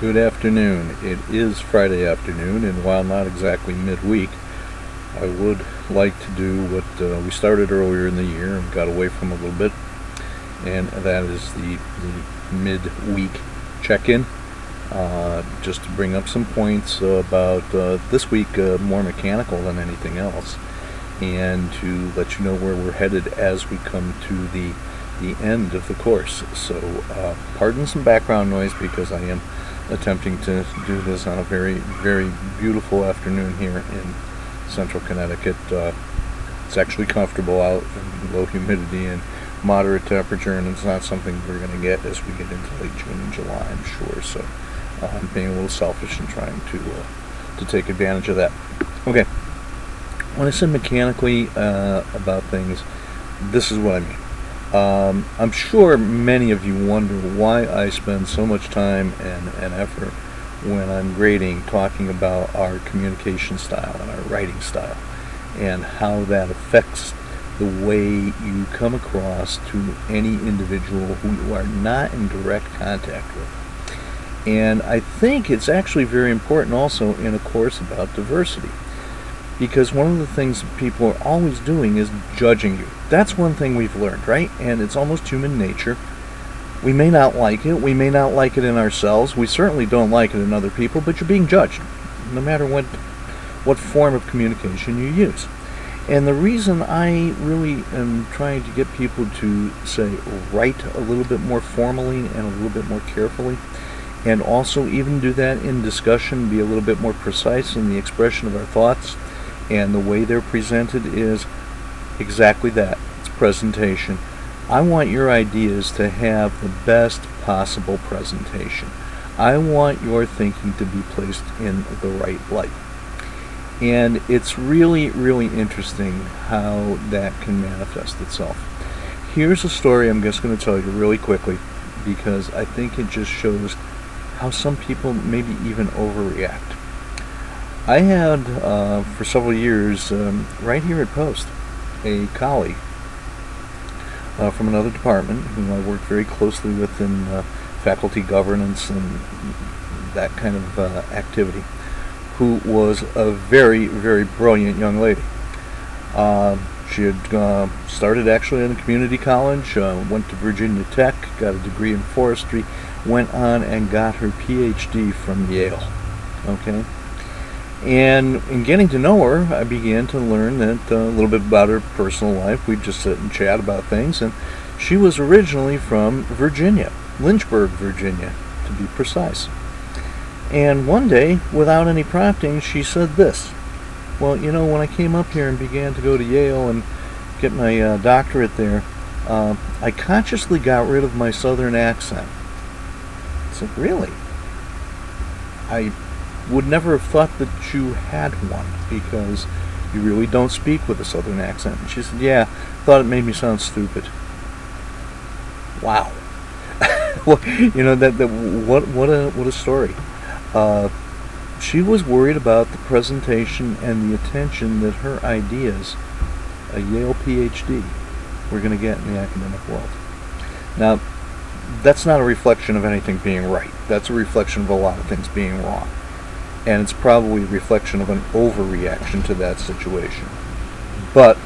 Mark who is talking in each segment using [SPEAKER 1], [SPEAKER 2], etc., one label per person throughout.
[SPEAKER 1] Good afternoon. It is Friday afternoon, and while not exactly midweek, I would like to do what we started earlier in the year and got away from a little bit, and that is the midweek check-in, just to bring up some points about this week, more mechanical than anything else, and to let you know where we're headed as we come to the end of the course. So pardon some background noise because I am attempting to do this on a very, very beautiful afternoon here in central Connecticut. It's actually comfortable out, and low humidity and moderate temperature, and it's not something we're going to get as we get into late June and July, I'm sure. So I'm being a little selfish and trying to take advantage of that. Okay, when I say mechanically about things, this is what I mean. I'm sure many of you wonder why I spend so much time and effort when I'm grading talking about our communication style and our writing style and how that affects the way you come across to any individual who you are not in direct contact with. And I think it's actually very important also in a course about diversity, because one of the things people are always doing is judging you. That's one thing we've learned, right? And it's almost human nature. We may not like it. We may not like it in ourselves. We certainly don't like it in other people, but you're being judged, no matter what form of communication you use. And the reason I really am trying to get people to say write a little bit more formally and a little bit more carefully, and also even do that in discussion, be a little bit more precise in the expression of our thoughts and the way they're presented, is exactly that. It's presentation. I want your ideas to have the best possible presentation. I want your thinking to be placed in the right light. And it's really, really interesting how that can manifest itself. Here's a story I'm just going to tell you really quickly, because I think it just shows how some people maybe even overreact. I had, for several years, right here at Post, a colleague from another department whom I worked very closely with in faculty governance and that kind of activity, who was a very, very brilliant young lady. She had started actually in a community college, went to Virginia Tech, got a degree in forestry, went on and got her PhD from Yale. Okay? And in getting to know her, I began to learn that a little bit about her personal life. We'd just sit and chat about things, and she was originally from Virginia, Lynchburg, Virginia, to be precise. And one day, without any prompting, she said this: well, you know, when I came up here and began to go to Yale and get my doctorate there, I consciously got rid of my southern accent. I said, really? I would never have thought that you had one, because you really don't speak with a southern accent. And she said, yeah, thought it made me sound stupid. Wow. Well, you know, what a story. She was worried about the presentation and the attention that her ideas, a Yale PhD, were going to get in the academic world. Now, that's not a reflection of anything being right. That's a reflection of a lot of things being wrong. And it's probably a reflection of an overreaction to that situation. But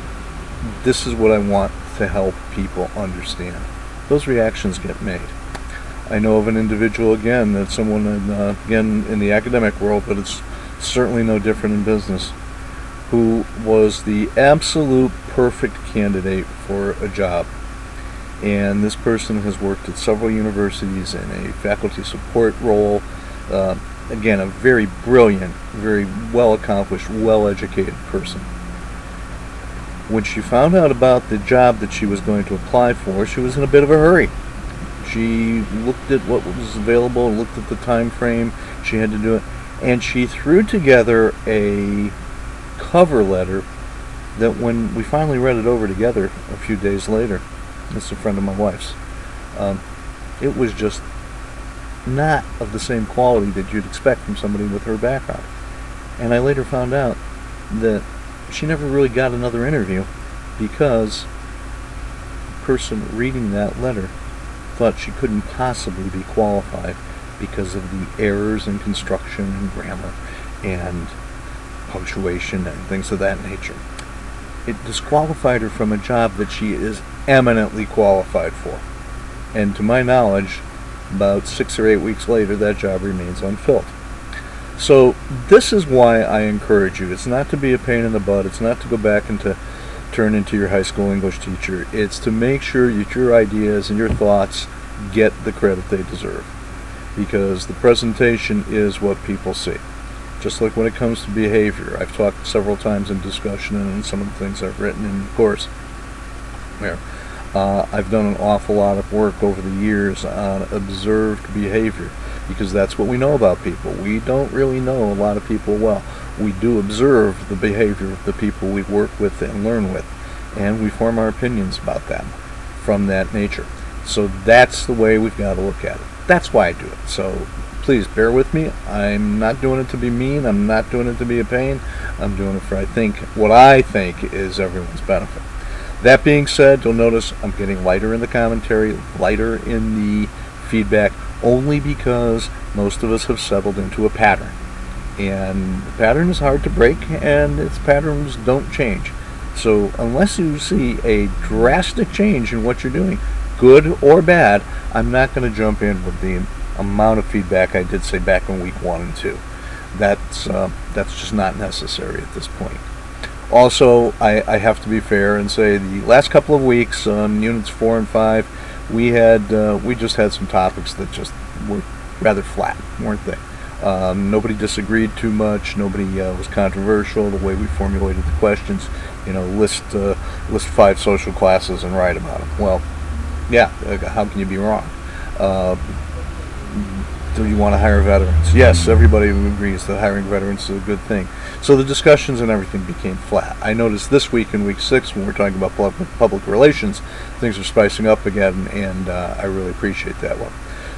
[SPEAKER 1] this is what I want to help people understand. Those reactions get made. I know of an individual, again, that's someone again in the academic world, but it's certainly no different in business, who was the absolute perfect candidate for a job. And this person has worked at several universities in a faculty support role. Again, a very brilliant, very well-accomplished, well-educated person. When she found out about the job that she was going to apply for, she was in a bit of a hurry. She looked at what was available, looked at the time frame she had to do it, and she threw together a cover letter that, when we finally read it over together a few days later, it's a friend of my wife's, it was just not of the same quality that you'd expect from somebody with her background. And I later found out that she never really got another interview because the person reading that letter thought she couldn't possibly be qualified because of the errors in construction and grammar and punctuation and things of that nature. It disqualified her from a job that she is eminently qualified for. And to my knowledge, about 6 or 8 weeks later, that job remains unfilled. So this is why I encourage you. It's not to be a pain in the butt. It's not to go back and to turn into your high school English teacher. It's to make sure that your ideas and your thoughts get the credit they deserve. Because the presentation is what people see. Just like when it comes to behavior. I've talked several times in discussion and in some of the things I've written in the course where I've done an awful lot of work over the years on observed behavior, because that's what we know about people. We don't really know a lot of people well. We do observe the behavior of the people we work with and learn with, and we form our opinions about them from that nature. So that's the way we've got to look at it. That's why I do it. So please bear with me. I'm not doing it to be mean. I'm not doing it to be a pain. I'm doing it for what I think is everyone's benefit. That being said, you'll notice I'm getting lighter in the commentary, lighter in the feedback, only because most of us have settled into a pattern. And the pattern is hard to break, and its patterns don't change. So unless you see a drastic change in what you're doing, good or bad, I'm not going to jump in with the amount of feedback I did say back in week 1 and 2. That's just not necessary at this point. Also, I have to be fair and say the last couple of weeks, units 4 and 5, we just had some topics that just were rather flat, weren't they? Nobody disagreed too much. Nobody was controversial. The way we formulated the questions, list 5 social classes and write about them. Well, yeah, how can you be wrong? Do you want to hire veterans? Yes, everybody agrees that hiring veterans is a good thing. So the discussions and everything became flat. I noticed this week in week 6, when we're talking about public relations, things are spicing up again, and I really appreciate that one.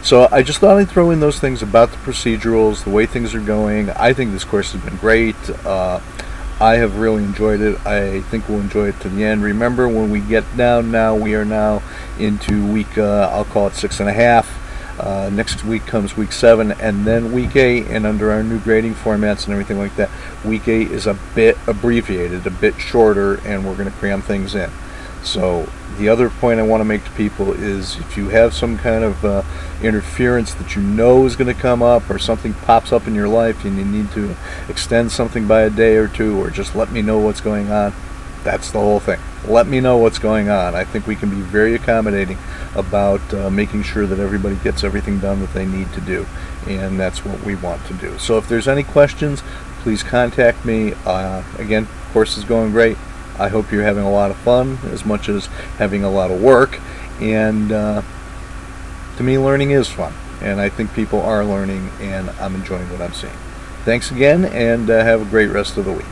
[SPEAKER 1] So I just thought I'd throw in those things about the procedurals, the way things are going. I think this course has been great. I have really enjoyed it. I think we'll enjoy it to the end. Remember, when we get down now, we are now into week, I'll call it 6.5. Next week comes week 7, and then week 8, and under our new grading formats and everything like that, week 8 is a bit abbreviated, a bit shorter, and we're going to cram things in. So the other point I want to make to people is, if you have some kind of interference that you know is going to come up, or something pops up in your life and you need to extend something by a day or 2, or just let me know what's going on, that's the whole thing. Let me know what's going on. I think we can be very accommodating about making sure that everybody gets everything done that they need to do, and that's what we want to do. So if there's any questions, please contact me. Again, course is going great. I hope you're having a lot of fun as much as having a lot of work, and to me, learning is fun, and I think people are learning, and I'm enjoying what I'm seeing. Thanks again, and have a great rest of the week.